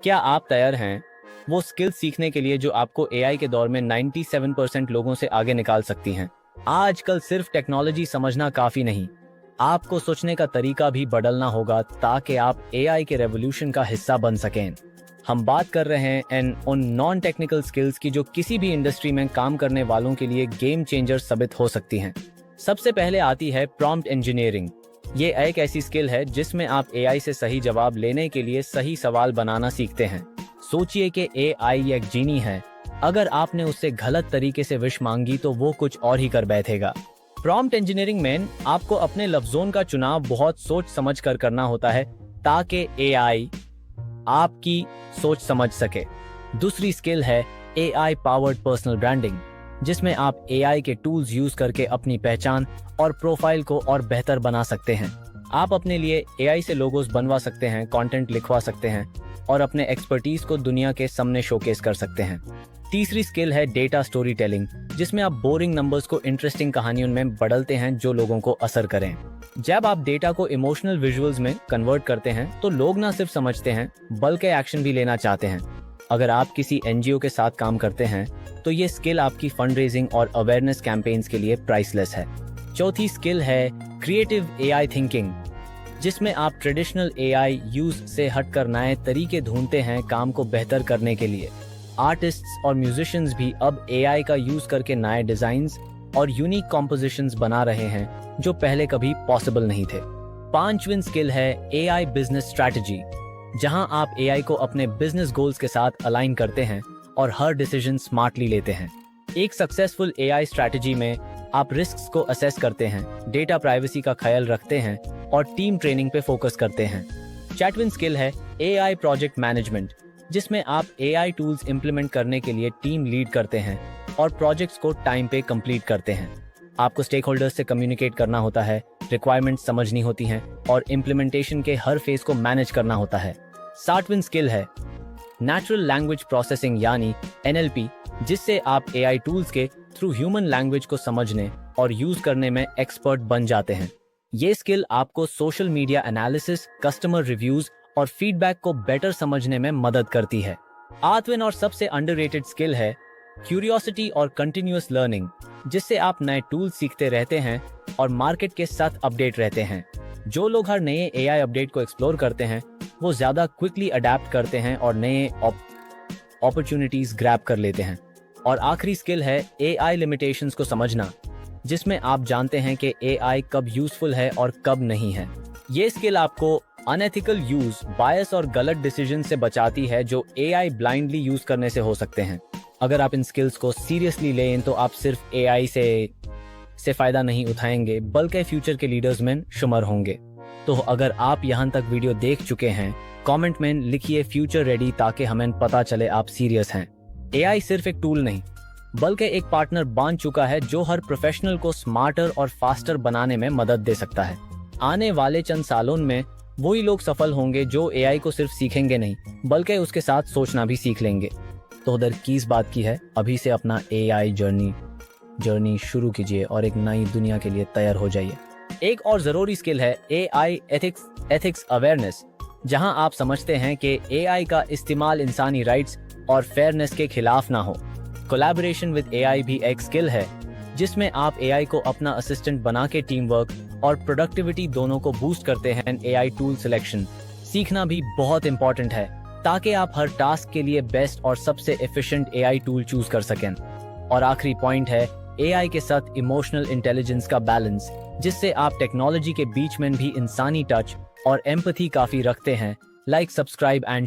क्या आप तैयार हैं वो स्किल सीखने के लिए जो आपको एआई के दौर में 97% लोगों से आगे निकाल सकती हैं? आजकल सिर्फ टेक्नोलॉजी समझना काफी नहीं, आपको सोचने का तरीका भी बदलना होगा ताकि आप एआई के रेवोल्यूशन का हिस्सा बन सकें। हम बात कर रहे हैं उन नॉन टेक्निकल स्किल्स की जो किसी भी इंडस्ट्री में काम करने वालों के लिए गेम चेंजर साबित हो सकती हैं। सबसे पहले आती है प्रॉम्प्ट इंजीनियरिंग। ये एक ऐसी स्किल है जिसमें आप एआई से सही जवाब लेने के लिए सही सवाल बनाना सीखते हैं। सोचिए कि एआई एक जीनी है, अगर आपने उससे गलत तरीके से विश मांगी तो वो कुछ और ही कर बैठेगा। प्रॉम्प्ट इंजीनियरिंग में आपको अपने लफ्जों का चुनाव बहुत सोच समझ कर करना होता है ताकि एआई आपकी सोच समझ सके। दूसरी स्किल है एआई पावर्ड पर्सनल ब्रांडिंग, जिसमें आप एआई के टूल्स यूज करके अपनी पहचान और प्रोफाइल को और बेहतर बना सकते हैं। आप अपने लिए एआई से लोगोस बनवा सकते हैं, कंटेंट लिखवा सकते हैं और अपने एक्सपर्टीज को दुनिया के सामने शोकेस कर सकते हैं। तीसरी स्किल है डेटा स्टोरी टेलिंग, जिसमें आप बोरिंग नंबर्स को इंटरेस्टिंग कहानियों में बदलते हैं जो लोगों को असर करें। जब आप डेटा को इमोशनल विजुअल्स में कन्वर्ट करते हैं तो लोग ना सिर्फ समझते हैं बल्कि एक्शन भी लेना चाहते हैं। अगर आप किसी एनजीओ के साथ काम करते हैं तो ये स्किल आपकी फंड रेजिंग और अवेयरनेस कैंपेन्स के लिए प्राइसलेस है। चौथी स्किल है क्रिएटिव एआई थिंकिंग, जिसमें आप ट्रेडिशनल एआई यूज से हटकर नए तरीके ढूंढते हैं काम को बेहतर करने के लिए। आर्टिस्ट्स और म्यूजिशियंस भी अब एआई का यूज करके नए डिजाइन्स और यूनिक कॉम्पोजिशंस बना रहे हैं जो पहले कभी पॉसिबल नहीं थे। पांचवीं स्किल है एआई बिजनेस स्ट्रैटेजी, जहां आप एआई को अपने बिजनेस गोल्स के साथ अलाइन करते हैं और हर डिसीजन स्मार्टली लेते हैं। एक सक्सेसफुल एआई स्ट्रैटेजी में आप रिस्क्स को असेस करते हैं, डेटा प्राइवेसी का ख्याल रखते हैं और टीम ट्रेनिंग पे फोकस करते हैं। छठवीं स्किल है एआई प्रोजेक्ट मैनेजमेंट, जिसमें आप एआई टूल्स इंप्लीमेंट करने के लिए टीम लीड करते हैं और प्रोजेक्ट्स को टाइम पे कंप्लीट करते हैं। आपको स्टेक होल्डर्स से कम्युनिकेट करना होता है, रिक्वायरमेंट्स समझनी होती हैं और इम्प्लीमेंटेशन के हर फेज को मैनेज करना होता है। सातवीं स्किल है नेचुरल लैंग्वेज प्रोसेसिंग यानी एनएलपी, जिससे आप एआई टूल्स के थ्रू ह्यूमन लैंग्वेज को समझने और यूज करने में एक्सपर्ट बन जाते हैं। ये स्किल आपको social media analysis, customer reviews और फीडबैक को बेटर समझने में मदद करती है। आठवीं और सबसे अंडररेटेड स्किल है क्यूरियोसिटी और कंटिन्यूअस लर्निंग, जिससे आप नए टूल्स सीखते रहते हैं और मार्केट के साथ अपडेट रहते हैं। जो लोग हर नए एआई अपडेट को एक्सप्लोर करते हैं वो ज्यादा क्विकली अडेप्ट करते हैं और नए अपॉर्चुनिटीज ग्रैब कर लेते हैं। और आखिरी स्किल है एआई लिमिटेशंस को समझना, जिसमें आप जानते हैं कि एआई कब यूजफुल है और कब नहीं है। ये स्किल आपको अनएथिकल यूज, बायस और गलत डिसीजन से बचाती है जो एआई ब्लाइंडली यूज करने से हो सकते हैं। अगर आप इन स्किल्स को सीरियसली लें तो आप सिर्फ एआई से फायदा नहीं उठाएंगे बल्कि फ्यूचर के लीडर्स में शुमार होंगे। तो अगर आप यहाँ तक वीडियो देख चुके हैं, कमेंट में लिखिए फ्यूचर रेडी ताकि हमें पता चले आप सीरियस हैं। एआई सिर्फ एक टूल नहीं बल्कि एक पार्टनर बन चुका है जो हर प्रोफेशनल को स्मार्टर और फास्टर बनाने में मदद दे सकता है। आने वाले चंद सालों में वही लोग सफल होंगे जो एआई को सिर्फ सीखेंगे नहीं बल्कि उसके साथ सोचना भी सीख लेंगे। तो उधर किस बात की है, अभी से अपना एआई जर्नी शुरू कीजिए और एक नई दुनिया के लिए तैयार हो जाइए। एक और जरूरी स्किल है एआई एथिक्स अवेयरनेस, जहां आप समझते हैं कि एआई का इस्तेमाल इंसानी राइट्स और फेयरनेस के खिलाफ ना हो। कोलैबोरेशन विद एआई भी एक स्किल है जिसमें आप एआई को अपना असिस्टेंट बना के टीम वर्क और प्रोडक्टिविटी दोनों को बूस्ट करते हैं। एआई टूल सिलेक्शन सीखना भी बहुत इंपॉर्टेंट है ताकि आप हर टास्क के लिए बेस्ट और सबसे एफिशिएंट एआई टूल चूज कर सकें। और आखिरी पॉइंट है एआई के साथ इमोशनल इंटेलिजेंस का बैलेंस, जिससे आप टेक्नोलॉजी के बीच में भी इंसानी टच और एम्पैथी काफी रखते हैं। Like, subscribe and